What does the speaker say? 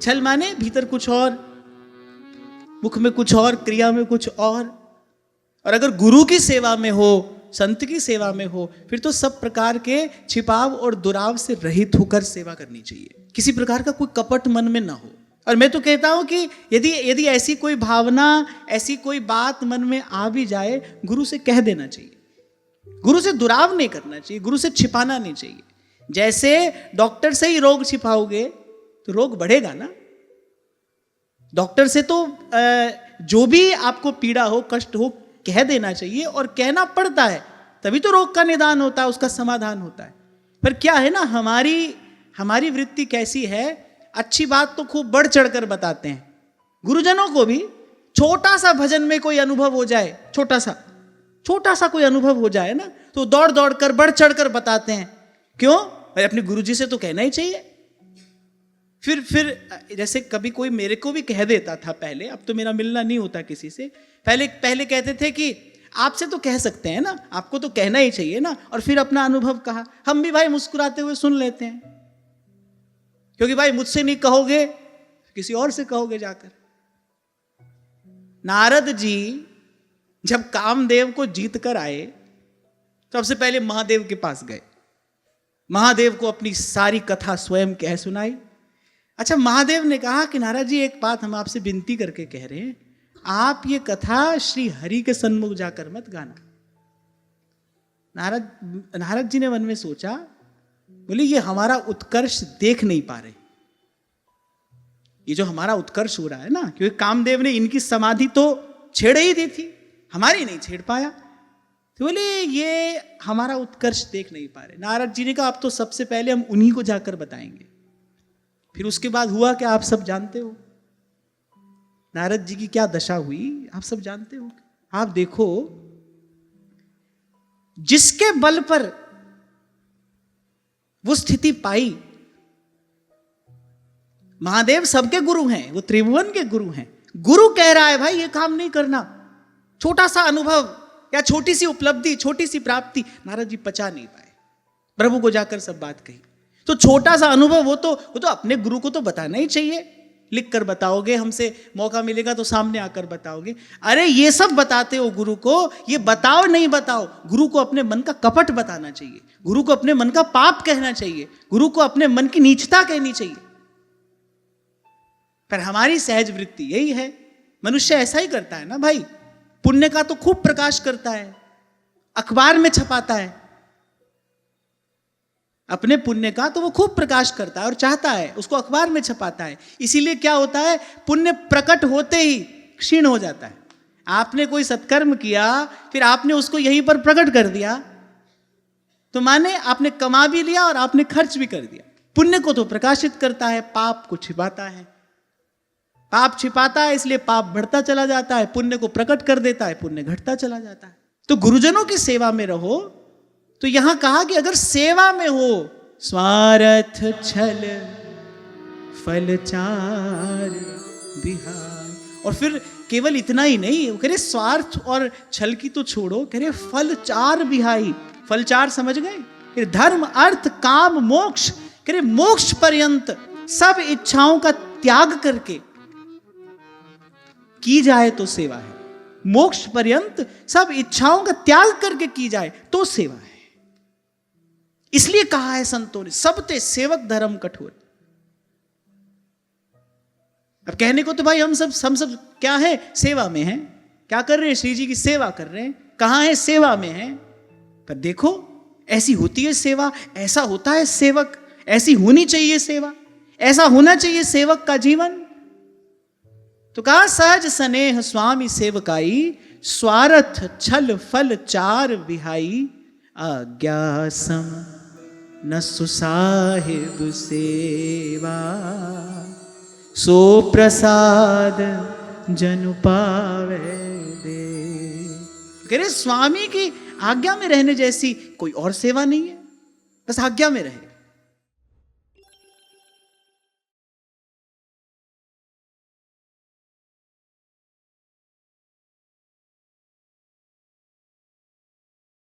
छल माने भीतर कुछ और, मुख में कुछ और, क्रिया में कुछ और अगर गुरु की सेवा में हो, संत की सेवा में हो, फिर तो सब प्रकार के छिपाव और दुराव से रहित होकर सेवा करनी चाहिए। किसी प्रकार का कोई कपट मन में ना हो। और मैं तो कहता हूं कि यदि ऐसी कोई भावना, ऐसी कोई बात मन में आ भी जाए, गुरु से कह देना चाहिए। गुरु से दुराव नहीं करना चाहिए, गुरु से छिपाना नहीं चाहिए। जैसे डॉक्टर से ही रोग छिपाओगे तो रोग बढ़ेगा ना। डॉक्टर से तो जो भी आपको पीड़ा हो, कष्ट हो, कह देना चाहिए, और कहना पड़ता है, तभी तो रोग का निदान होता है, उसका समाधान होता है। पर क्या है ना, हमारी वृत्ति कैसी है, अच्छी बात तो खूब बढ़ चढ़कर बताते हैं। गुरुजनों को भी छोटा सा भजन में कोई अनुभव हो जाए, छोटा सा कोई अनुभव हो जाए ना, तो दौड़ दौड़ कर बढ़ चढ़कर बताते हैं। क्यों? भाई अपने गुरुजी से तो कहना ही चाहिए। फिर जैसे कभी कोई मेरे को भी कह देता था पहले, अब तो मेरा मिलना नहीं होता किसी से, पहले कहते थे कि आपसे तो कह सकते हैं ना, आपको तो कहना ही चाहिए ना, और फिर अपना अनुभव कहा। हम भी भाई मुस्कुराते हुए सुन लेते हैं, क्योंकि भाई मुझसे नहीं कहोगे, किसी और से कहोगे जाकर। नारद जी जब कामदेव को जीत कर आए, तो सबसे पहले महादेव के पास गए, महादेव को अपनी सारी कथा स्वयं कह सुनाई। अच्छा, महादेव ने कहा कि नारद जी, एक बात हम आपसे विनती करके कह रहे हैं, आप ये कथा श्री हरि के सन्मुख जाकर मत गाना। नारद जी ने मन में सोचा, बोले ये हमारा उत्कर्ष देख नहीं पा रहे, ये जो हमारा उत्कर्ष हो रहा है ना, क्योंकि कामदेव ने इनकी समाधि तो छेड़ ही दी थी, हमारी नहीं छेड़ पाया, तो बोले ये हमारा उत्कर्ष देख नहीं पा रहे। नारद जी ने कहा, अब तो सबसे पहले हम उन्हीं को जाकर बताएंगे। फिर उसके बाद हुआ क्या, आप सब जानते हो। नारद जी की क्या दशा हुई, आप सब जानते हो। आप देखो, जिसके बल पर वो स्थिति पाई, महादेव सबके गुरु हैं, वो त्रिभुवन के गुरु हैं। गुरु कह रहा है भाई ये काम नहीं करना, छोटा सा अनुभव या छोटी सी उपलब्धि, छोटी सी प्राप्ति, नारद जी पचा नहीं पाए, प्रभु को जाकर सब बात कही। तो छोटा सा अनुभव वो तो अपने गुरु को तो बताना ही चाहिए। लिख कर बताओगे, हमसे मौका मिलेगा तो सामने आकर बताओगे। अरे ये सब बताते हो गुरु को, ये बताओ नहीं बताओ, गुरु को अपने मन का कपट बताना चाहिए, गुरु को अपने मन का पाप कहना चाहिए, गुरु को अपने मन की नीचता कहनी चाहिए। पर हमारी सहज वृत्ति यही है, मनुष्य ऐसा ही करता है ना भाई। पुण्य का तो खूब प्रकाश करता है, अखबार में छपाता है, अपने पुण्य का तो वो खूब प्रकाश करता है और चाहता है, उसको अखबार में छपाता है। इसीलिए क्या होता है, पुण्य प्रकट होते ही क्षीण हो जाता है। आपने कोई सत्कर्म किया, फिर आपने उसको यहीं पर प्रकट कर दिया, तो माने आपने कमा भी लिया और आपने खर्च भी कर दिया। पुण्य को तो प्रकाशित करता है, पाप को छिपाता है। पाप छिपाता है, इसलिए पाप बढ़ता चला जाता है, पुण्य को प्रकट कर देता है, पुण्य घटता चला जाता है। तो गुरुजनों की सेवा में रहो। तो यहां कहा कि अगर सेवा में हो, स्वार्थ छल फल चार बिहार, और फिर केवल इतना ही नहीं, वो कह रहे स्वार्थ और छल की तो छोड़ो, कह रहे फल चार बिहाई। फल चार समझ गए, धर्म अर्थ काम मोक्ष, कह रहे मोक्ष पर्यंत सब इच्छाओं का त्याग करके की जाए तो सेवा है। मोक्ष पर्यंत सब इच्छाओं का त्याग करके की जाए तो सेवा है। इसलिए कहा है संतों ने, सबते सेवक धर्म कठोर। अब कहने को तो भाई हम सब क्या है, सेवा में हैं। क्या कर रहे हैं, श्री जी की सेवा कर रहे हैं, कहां है, सेवा में हैं। पर देखो ऐसी होती है सेवा, ऐसा होता है सेवक, ऐसी होनी चाहिए सेवा, ऐसा होना चाहिए सेवक का जीवन। तो कहा सहज स्नेह स्वामी सेवकाई, स्वार्थ छल फल चार विहाई, आज्ञा सम न सुसाहिब सेवा, सो प्रसाद जनु पावे दे। कह रहे स्वामी की आज्ञा में रहने जैसी कोई और सेवा नहीं है, बस आज्ञा में रहे।